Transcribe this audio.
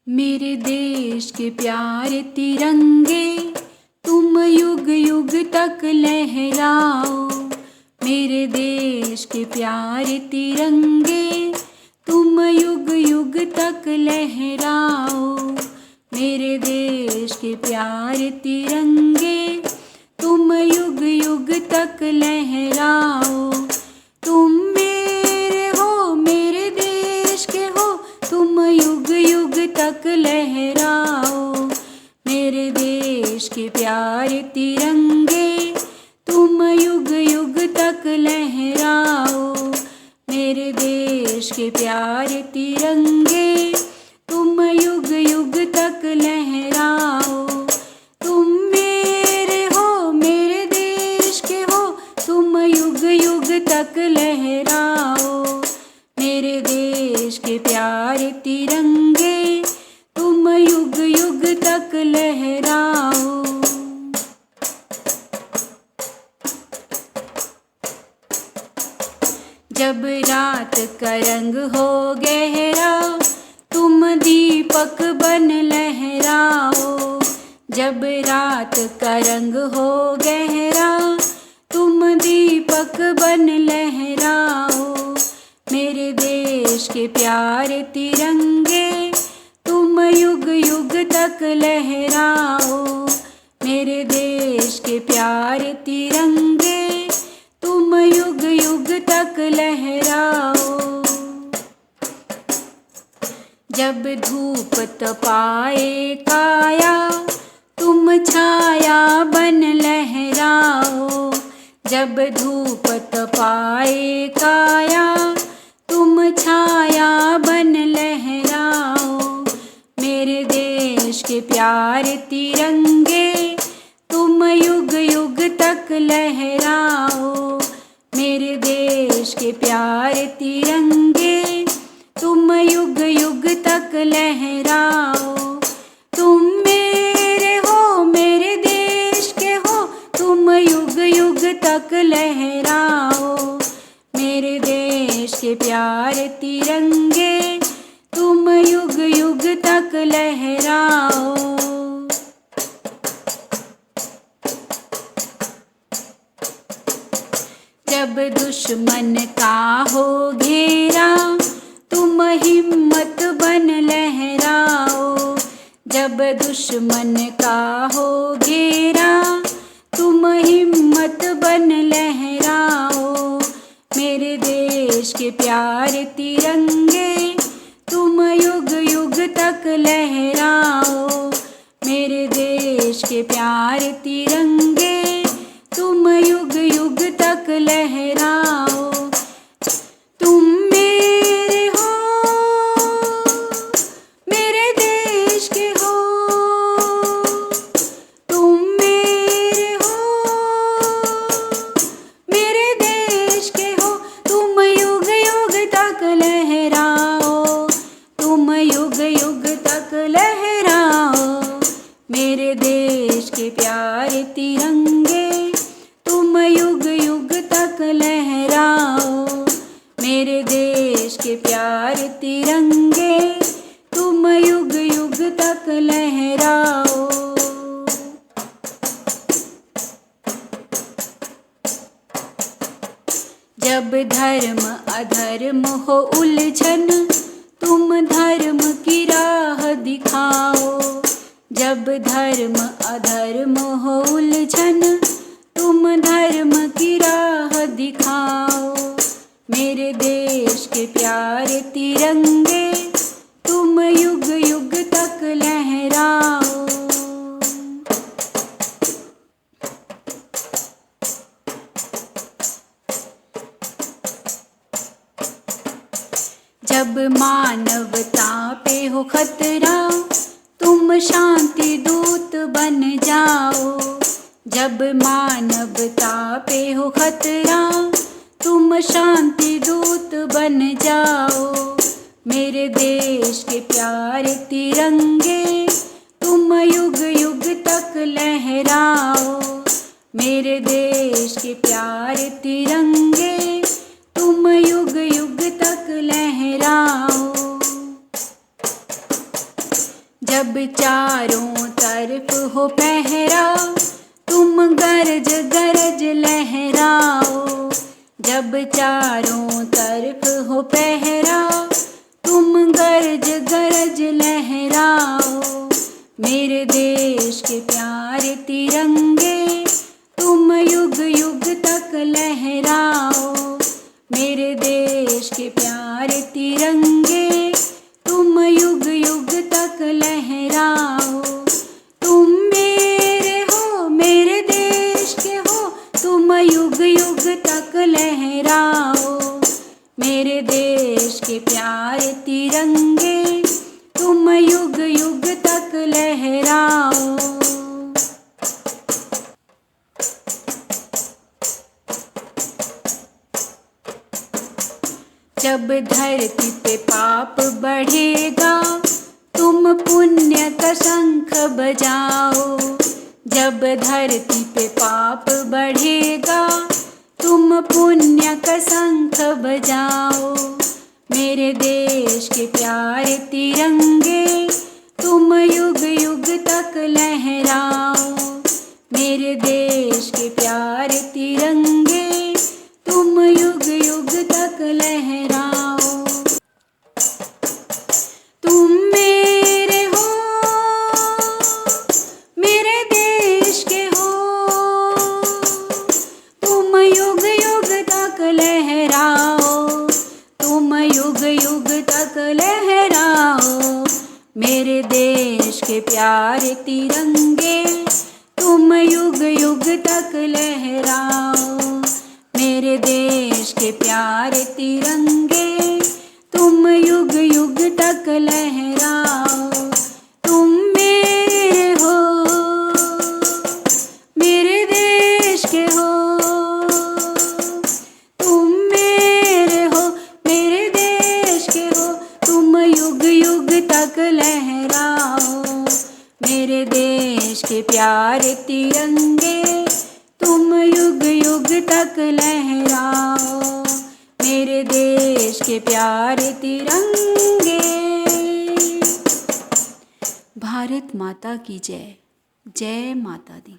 मेरे देश के प्यारे तिरंगे, तुम युग युग तक लहराओ। मेरे देश के प्यारे तिरंगे, तुम युग युग तक लहराओ। मेरे देश के प्यारे तिरंगे, तुम युग युग तक लहराओ। तुम मेरे हो, मेरे देश के हो, तुम युग युग तक लहराओ। मेरे देश के प्यारे तिरंगे, तुम युग युग तक लहराओ। मेरे देश के प्यारे तिरंगे, तुम युग युग तक लहराओ। तुम मेरे हो, मेरे देश के हो, तुम युग युग तक लहराओ। मेरे देश के प्यारे तिरंगे, तुम युग युग तक लहराओ। जब रात का रंग हो गहरा, तुम दीपक बन लहराओ। जब रात का रंग हो गहरा, तुम दीपक बन लहराओ। मेरे देश के प्यारे तिरंगे, तुम युग युग तक लहराओ। मेरे देश के प्यारे तिरंगे, तुम युग युग तक लहराओ। जब धूप तपाए काया, तुम छाया बन लहराओ। जब धूप तपाए काया, तुम छाया बन लहराओ। मेरे देश के प्यारे तिरंगे, तुम युग युग तक लहराओ। मेरे देश के प्यारे तिरंगे, तुम युग युग तक लहराओ। तुम मेरे हो, मेरे देश के हो, तुम युग युग तक लहराओ। मेरे देश के प्यारे तिरंगे, तुम युग युग तक लहराओ। जब दुश्मन का हो घेरा, तुम हिम्मत बन लहराओ। जब दुश्मन का हो घेरा, तुम हिम्मत बन लहराओ। मेरे देश के प्यारे तिरंगे, तुम युग युग तक लहराओ। मेरे देश के प्यारे तिरंगे, तुम युग युग तक लहराओ। तुम मेरे हो, मेरे देश के हो, तुम मेरे हो, मेरे देश के हो, तुम युग युग तक लहराओ। तुम युग युग तक लहराओ। मेरे देश के प्यारे तिरंगे, तुम युग युग तक लहराओ। मेरे देश के प्यारे तिरंगे, तुम युग युग तक लहराओ। जब धर्म अधर्म हो उलझन, तुम धर्म की राह दिखाओ। जब धर्म अधर्म हो उलझन, तुम धर्म की राह दिखाओ। मेरे देश के प्यारे तिरंगे, तुम युग युग तक लहराओ। जब मानवता पे हो खतरा, तुम शांति दूत बन जाओ। जब मानवता पे हो खतरा, तुम शांति दूत बन जाओ। मेरे देश के प्यारे तिरंगे, तुम युग युग तक लहराओ। मेरे देश के प्यारे तिरंगे, तुम युग युग तक लहराओ। जब चारों तरफ हो पहरा तुम गरज गरज लहराओ। जब चारों तरफ हो पहरा तुम गरज गरज लहराओ। मेरे देश के प्यारे तिरंगे तुम युग युग तक लहराओ। मेरे देश के प्यारे तिरंगे तुम युग युग तक लहराओ। तुम मेरे हो, मेरे देश के हो, तुम युग युग तक लहराओ। मेरे देश के प्यारे तिरंगे तुम युग युग तक लहराओ। जब धरती पे पाप बढ़ेगा तुम पुण्य का शंख बजाओ। जब धरती पे पाप बढ़ेगा तुम पुण्य का शंख बजाओ। मेरे देश के प्यारे तिरंगे तुम युग युग तक लहराओ। मेरे देश के प्यारे तिरंगे तुम युग युग तक लहराओ। तुम मेरे हो, मेरे देश के हो, तुम युग युग तक लहराओ। तुम युग युग तक लहराओ। मेरे देश के प्यारे तिरंगे तुम युग युग तक लहराओ। मेरे देश के प्यारे तिरंगे तुम युग युग तक लहराओ। तुम मेरे हो, मेरे देश के हो, तुम मेरे हो, मेरे देश के हो, तुम युग युग तक लहराओ। मेरे देश के प्यारे तिरंगे तुम युग युग तक लहराओ। मेरे देश के प्यारे तिरंगे। भारत माता की जय। जय माता दी।